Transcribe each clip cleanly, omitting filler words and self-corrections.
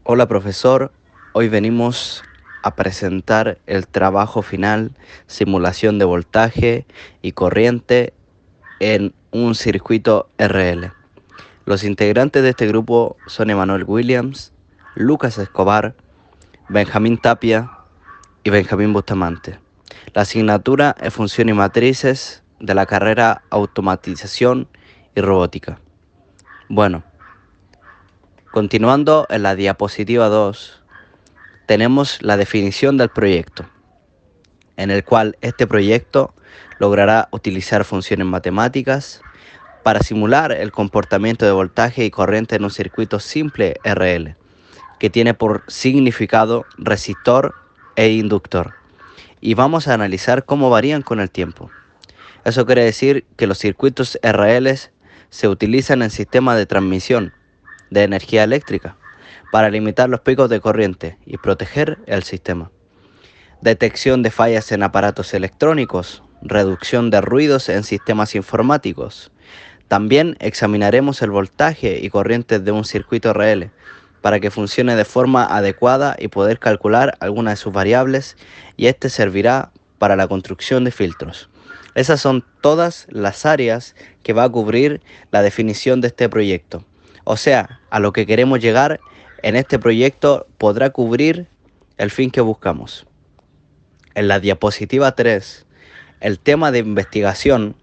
Hola profesor, hoy venimos a presentar el trabajo final, simulación de voltaje y corriente en un circuito RL. Los integrantes de este grupo son Emanuel Williams, Lucas Escobar, Benjamín Tapia y Benjamín Bustamante. La asignatura es Función y Matrices de la carrera Automatización y Robótica. Bueno, continuando en la diapositiva 2, tenemos la definición del proyecto, en el cual este proyecto logrará utilizar funciones matemáticas para simular el comportamiento de voltaje y corriente en un circuito simple RL, que tiene por significado resistor e inductor. Y vamos a analizar cómo varían con el tiempo. Eso quiere decir que los circuitos RL se utilizan en sistemas de transmisión de energía eléctrica para limitar los picos de corriente y proteger el sistema. Detección de fallas en aparatos electrónicos, reducción de ruidos en sistemas informáticos. También examinaremos el voltaje y corrientes de un circuito RL para que funcione de forma adecuada y poder calcular algunas de sus variables, y este servirá para la construcción de filtros. Esas son todas las áreas que va a cubrir la definición de este proyecto. O sea, a lo que queremos llegar en este proyecto podrá cubrir el fin que buscamos. En la diapositiva 3, el tema de investigación,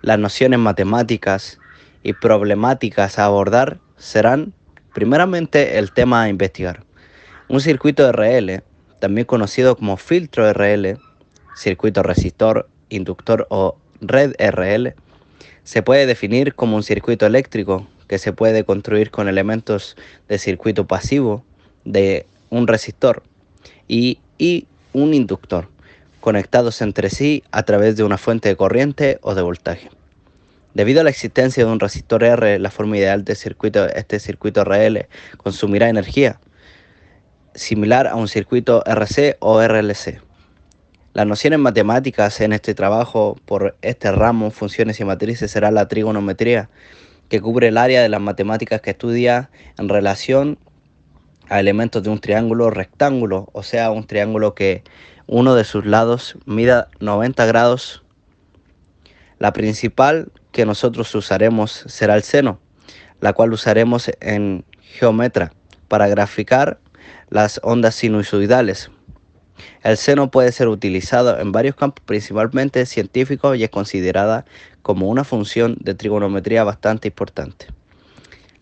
las nociones matemáticas y problemáticas a abordar serán primeramente el tema a investigar. Un circuito RL, también conocido como filtro RL, circuito resistor, inductor o red RL, se puede definir como un circuito eléctrico que se puede construir con elementos de circuito pasivo de un resistor y un inductor, conectados entre sí a través de una fuente de corriente o de voltaje. Debido a la existencia de un resistor R, la forma ideal de este circuito RL consumirá energía, similar a un circuito RC o RLC. Las nociones matemáticas en este trabajo por este ramo, funciones y matrices, será la trigonometría, que cubre el área de las matemáticas que estudia en relación a elementos de un triángulo rectángulo, o sea, un triángulo que uno de sus lados mida 90 grados. La principal que nosotros usaremos será el seno, la cual usaremos en Geometría para graficar las ondas sinusoidales. El seno puede ser utilizado en varios campos, principalmente científicos, y es considerada como una función de trigonometría bastante importante.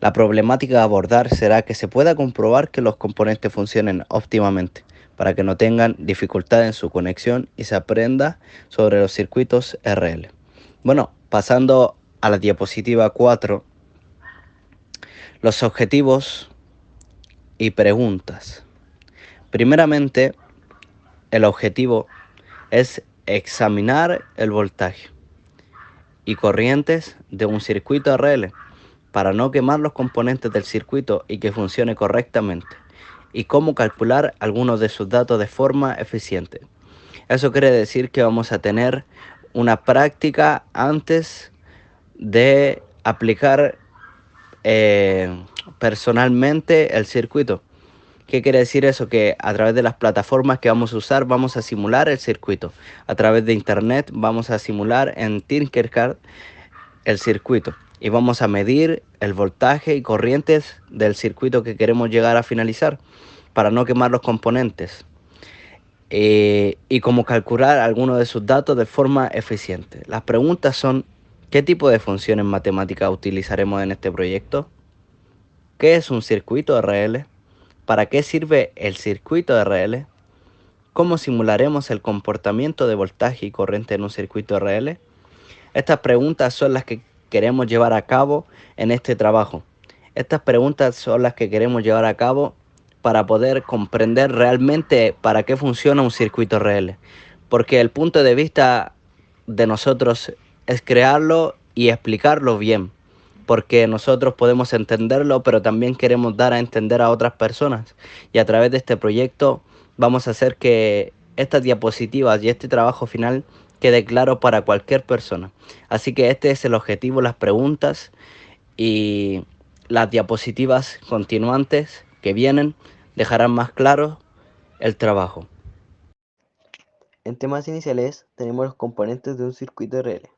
La problemática a abordar será que se pueda comprobar que los componentes funcionen óptimamente para que no tengan dificultad en su conexión y se aprenda sobre los circuitos RL. Bueno, pasando a la diapositiva 4, los objetivos y preguntas. Primeramente, el objetivo es examinar el voltaje y corrientes de un circuito RL para no quemar los componentes del circuito y que funcione correctamente, y cómo calcular algunos de sus datos de forma eficiente. Eso quiere decir que vamos a tener una práctica antes de aplicar personalmente el circuito. ¿Qué quiere decir eso? Que a través de las plataformas que vamos a usar vamos a simular el circuito. A través de internet vamos a simular en Tinkercad el circuito y vamos a medir el voltaje y corrientes del circuito que queremos llegar a finalizar para no quemar los componentes, y cómo calcular algunos de sus datos de forma eficiente. Las preguntas son: ¿qué tipo de funciones matemáticas utilizaremos en este proyecto? ¿Qué es un circuito RL? ¿Para qué sirve el circuito RL? ¿Cómo simularemos el comportamiento de voltaje y corriente en un circuito RL? Estas preguntas son las que queremos llevar a cabo en este trabajo. Estas preguntas son las que queremos llevar a cabo para poder comprender realmente para qué funciona un circuito RL. Porque el punto de vista de nosotros es crearlo y explicarlo bien. Porque nosotros podemos entenderlo, pero también queremos dar a entender a otras personas. Y a través de este proyecto vamos a hacer que estas diapositivas y este trabajo final quede claro para cualquier persona. Así que este es el objetivo, las preguntas y las diapositivas continuantes que vienen dejarán más claro el trabajo. En temas iniciales tenemos los componentes de un circuito RL.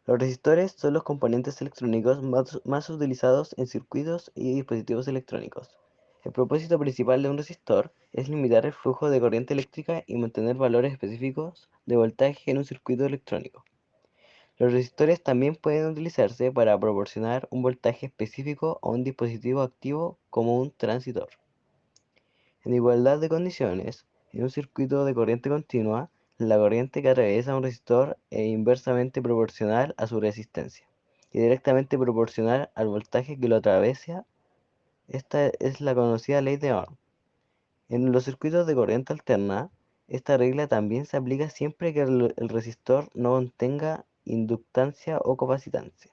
Los resistores son los componentes electrónicos más utilizados en circuitos y dispositivos electrónicos. El propósito principal de un resistor es limitar el flujo de corriente eléctrica y mantener valores específicos de voltaje en un circuito electrónico. Los resistores también pueden utilizarse para proporcionar un voltaje específico a un dispositivo activo como un transistor. En igualdad de condiciones, en un circuito de corriente continua, la corriente que atraviesa un resistor es inversamente proporcional a su resistencia y directamente proporcional al voltaje que lo atraviesa. Esta es la conocida ley de Ohm. En los circuitos de corriente alterna, esta regla también se aplica siempre que el resistor no contenga inductancia o capacitancia.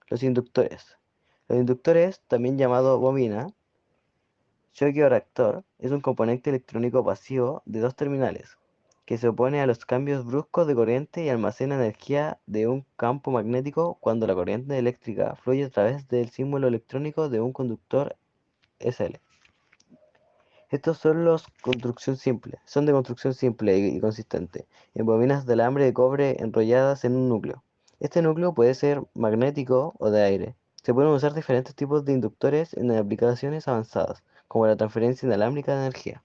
Los inductores. Los inductores, también llamado bobina, choque o reactor, es un componente electrónico pasivo de dos terminales, que se opone a los cambios bruscos de corriente y almacena energía de un campo magnético cuando la corriente eléctrica fluye a través del símbolo electrónico de un conductor SL. Estos son de construcción simple y consistente, en bobinas de alambre de cobre enrolladas en un núcleo. Este núcleo puede ser magnético o de aire. Se pueden usar diferentes tipos de inductores en aplicaciones avanzadas, como la transferencia inalámbrica de energía.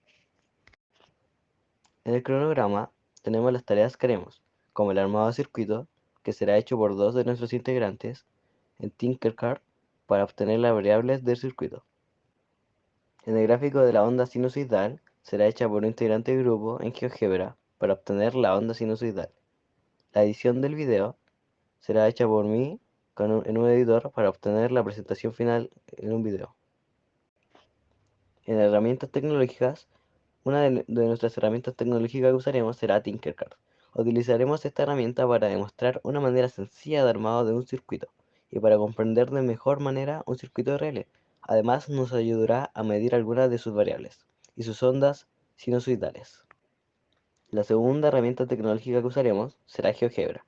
En el cronograma tenemos las tareas que haremos, como el armado de circuito, que será hecho por dos de nuestros integrantes en Tinkercad para obtener las variables del circuito. En el gráfico de la onda sinusoidal será hecha por un integrante del grupo en GeoGebra para obtener la onda sinusoidal. La edición del video será hecha por mí en un editor para obtener la presentación final en un video. En herramientas tecnológicas, una de nuestras herramientas tecnológicas que usaremos será Tinkercad. Utilizaremos esta herramienta para demostrar una manera sencilla de armado de un circuito y para comprender de mejor manera un circuito RL. Además, nos ayudará a medir algunas de sus variables y sus ondas sinusoidales. La segunda herramienta tecnológica que usaremos será GeoGebra.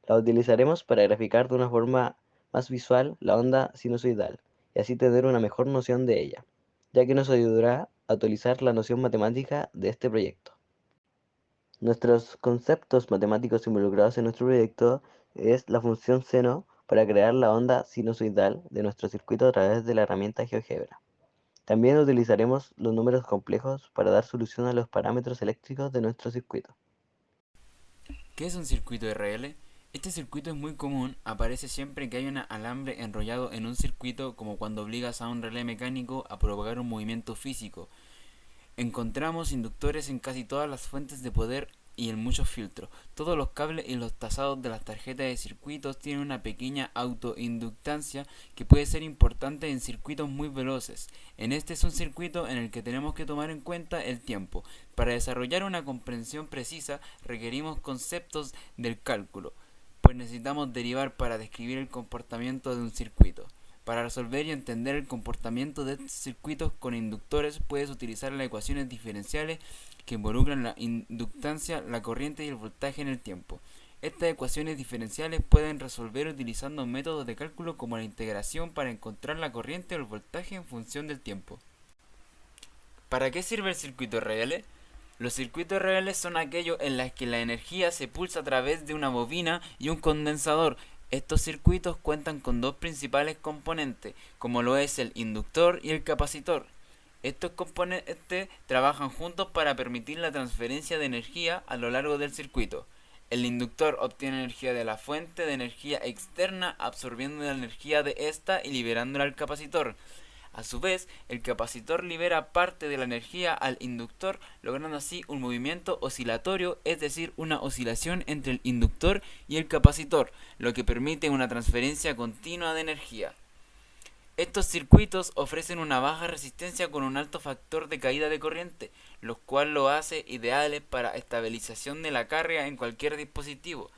La utilizaremos para graficar de una forma más visual la onda sinusoidal y así tener una mejor noción de ella, ya que nos ayudará a utilizar la noción matemática de este proyecto. Nuestros conceptos matemáticos involucrados en nuestro proyecto es la función seno para crear la onda sinusoidal de nuestro circuito a través de la herramienta GeoGebra. También utilizaremos los números complejos para dar solución a los parámetros eléctricos de nuestro circuito. ¿Qué es un circuito RL? Este circuito es muy común, aparece siempre que hay un alambre enrollado en un circuito, como cuando obligas a un relé mecánico a propagar un movimiento físico. Encontramos inductores en casi todas las fuentes de poder y en muchos filtros. Todos los cables y los tasados de las tarjetas de circuitos tienen una pequeña autoinductancia que puede ser importante en circuitos muy veloces. En este es un circuito en el que tenemos que tomar en cuenta el tiempo. Para desarrollar una comprensión precisa requerimos conceptos del cálculo, pues necesitamos derivar para describir el comportamiento de un circuito. Para resolver y entender el comportamiento de estos circuitos con inductores puedes utilizar las ecuaciones diferenciales que involucran la inductancia, la corriente y el voltaje en el tiempo. Estas ecuaciones diferenciales pueden resolver utilizando métodos de cálculo como la integración para encontrar la corriente o el voltaje en función del tiempo. ¿Para qué sirve el circuito RL? Los circuitos reales son aquellos en los que la energía se pulsa a través de una bobina y un condensador. Estos circuitos cuentan con dos principales componentes, como lo es el inductor y el capacitor. Estos componentes trabajan juntos para permitir la transferencia de energía a lo largo del circuito. El inductor obtiene energía de la fuente de energía externa, absorbiendo la energía de esta y liberándola al capacitor. A su vez, el capacitor libera parte de la energía al inductor, logrando así un movimiento oscilatorio, es decir, una oscilación entre el inductor y el capacitor, lo que permite una transferencia continua de energía. Estos circuitos ofrecen una baja resistencia con un alto factor de caída de corriente, lo cual lo hace ideales para estabilización de la carga en cualquier dispositivo.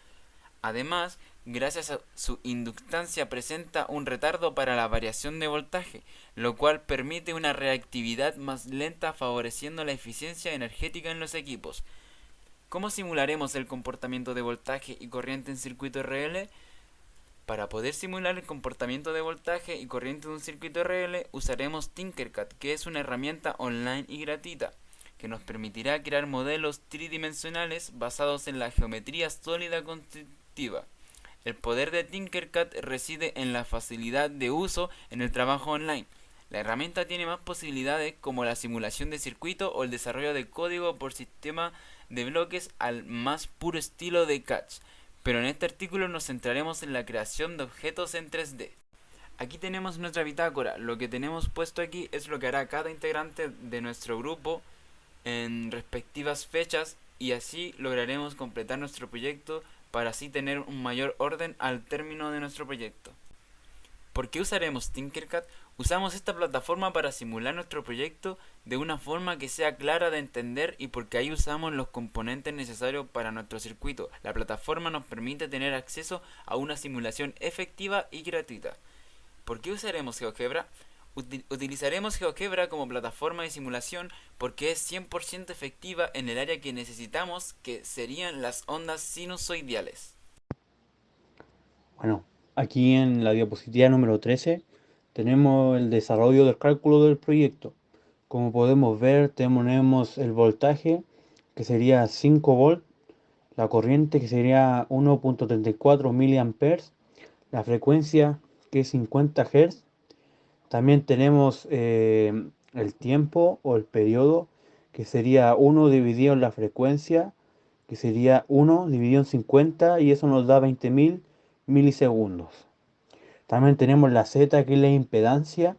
Además, gracias a su inductancia presenta un retardo para la variación de voltaje, lo cual permite una reactividad más lenta favoreciendo la eficiencia energética en los equipos. ¿Cómo simularemos el comportamiento de voltaje y corriente en circuito RL? Para poder simular el comportamiento de voltaje y corriente de un circuito RL, usaremos Tinkercad, que es una herramienta online y gratuita, que nos permitirá crear modelos tridimensionales basados en la geometría sólida constructiva. El poder de Tinkercad reside en la facilidad de uso en el trabajo online. La herramienta tiene más posibilidades como la simulación de circuito o el desarrollo de código por sistema de bloques al más puro estilo de Catch, pero en este artículo nos centraremos en la creación de objetos en 3D. Aquí tenemos nuestra bitácora. Lo que tenemos puesto aquí es lo que hará cada integrante de nuestro grupo en respectivas fechas, y así lograremos completar nuestro proyecto para así tener un mayor orden al término de nuestro proyecto. ¿Por qué usaremos Tinkercad? Usamos esta plataforma para simular nuestro proyecto de una forma que sea clara de entender y porque ahí usamos los componentes necesarios para nuestro circuito. La plataforma nos permite tener acceso a una simulación efectiva y gratuita. ¿Por qué usaremos GeoGebra? Utilizaremos GeoGebra como plataforma de simulación porque es 100% efectiva en el área que necesitamos, que serían las ondas sinusoidales. Bueno, aquí en la diapositiva número 13 tenemos el desarrollo del cálculo del proyecto. Como podemos ver, tenemos el voltaje, que sería 5 volts, la corriente, que sería 1.34 miliamperes, la frecuencia, que es 50 Hz. También tenemos el tiempo o el periodo, que sería 1 dividido en la frecuencia, que sería 1 dividido en 50, y eso nos da 20.000 milisegundos. También tenemos la Z, que es la impedancia,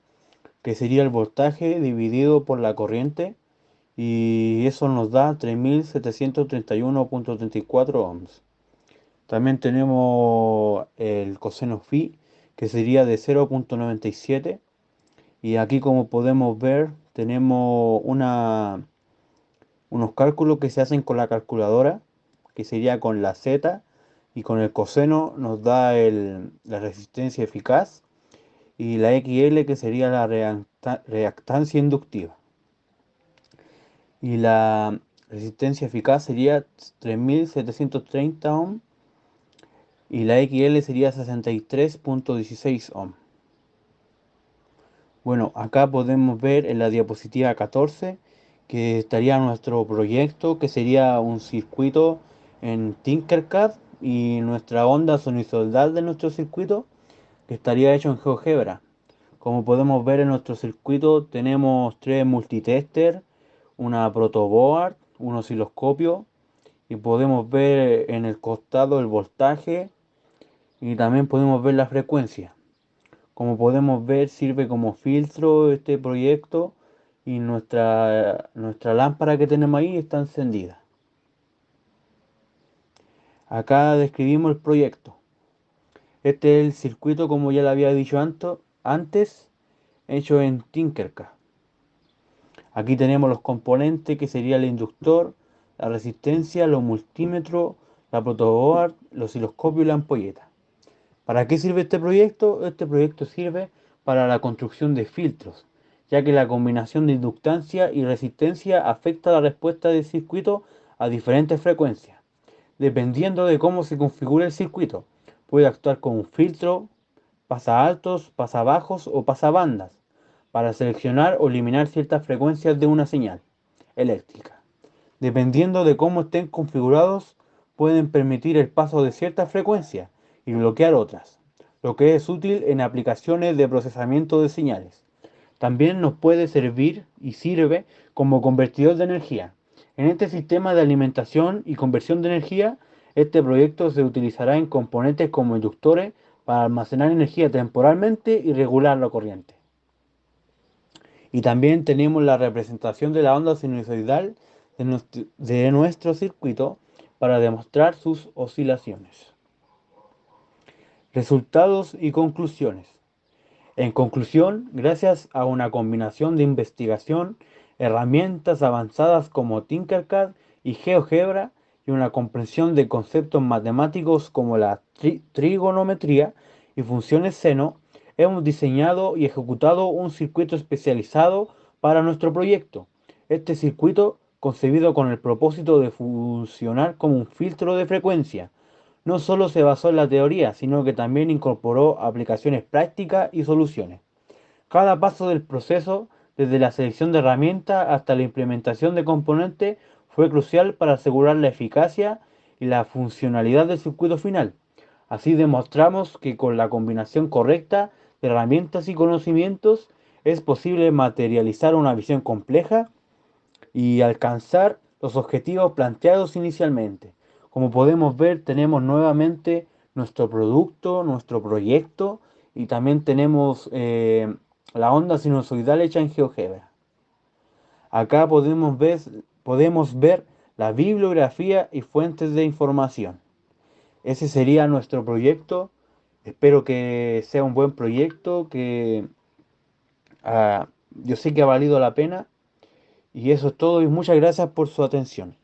que sería el voltaje dividido por la corriente, y eso nos da 3731.34 ohms. También tenemos el coseno phi, que sería de 0.97, y aquí, como podemos ver, tenemos unos cálculos que se hacen con la calculadora, que sería con la Z, y con el coseno nos da la resistencia eficaz, y la XL, que sería la reactancia inductiva. Y la resistencia eficaz sería 3730 ohm, y la XL sería 63.16 ohm. Bueno, acá podemos ver en la diapositiva 14 que estaría nuestro proyecto, que sería un circuito en Tinkercad, y nuestra onda sinusoidal de nuestro circuito, que estaría hecho en GeoGebra. Como podemos ver, en nuestro circuito tenemos 3 multitester, una protoboard, un osciloscopio, y podemos ver en el costado el voltaje, y también podemos ver la frecuencia. Como podemos ver, sirve como filtro este proyecto, y nuestra lámpara que tenemos ahí está encendida. Acá describimos el proyecto. Este es el circuito, como ya lo había dicho antes, hecho en Tinkercad. Aquí tenemos los componentes, que sería el inductor, la resistencia, los multímetros, la protoboard, el osciloscopio y la ampolleta. ¿Para qué sirve este proyecto? Este proyecto sirve para la construcción de filtros, ya que la combinación de inductancia y resistencia afecta la respuesta del circuito a diferentes frecuencias. Dependiendo de cómo se configure el circuito, puede actuar como un filtro, pasa altos, pasa bajos o pasa bandas, para seleccionar o eliminar ciertas frecuencias de una señal eléctrica. Dependiendo de cómo estén configurados, pueden permitir el paso de ciertas frecuencias y bloquear otras, lo que es útil en aplicaciones de procesamiento de señales. También nos puede servir y sirve como convertidor de energía. En este sistema de alimentación y conversión de energía, este proyecto se utilizará en componentes como inductores para almacenar energía temporalmente y regular la corriente. Y también tenemos la representación de la onda sinusoidal de nuestro circuito para demostrar sus oscilaciones. Resultados y conclusiones. En conclusión, gracias a una combinación de investigación, herramientas avanzadas como Tinkercad y GeoGebra, y una comprensión de conceptos matemáticos como la trigonometría y funciones seno, hemos diseñado y ejecutado un circuito especializado para nuestro proyecto. Este circuito, concebido con el propósito de funcionar como un filtro de frecuencia, no solo se basó en la teoría, sino que también incorporó aplicaciones prácticas y soluciones. Cada paso del proceso, desde la selección de herramientas hasta la implementación de componentes, fue crucial para asegurar la eficacia y la funcionalidad del circuito final. Así demostramos que con la combinación correcta de herramientas y conocimientos es posible materializar una visión compleja y alcanzar los objetivos planteados inicialmente. Como podemos ver, tenemos nuevamente nuestro producto, nuestro proyecto y también tenemos la onda sinusoidal hecha en GeoGebra. Acá podemos ver la bibliografía y fuentes de información. Ese sería nuestro proyecto. Espero que sea un buen proyecto, que yo sé que ha valido la pena. Y eso es todo y muchas gracias por su atención.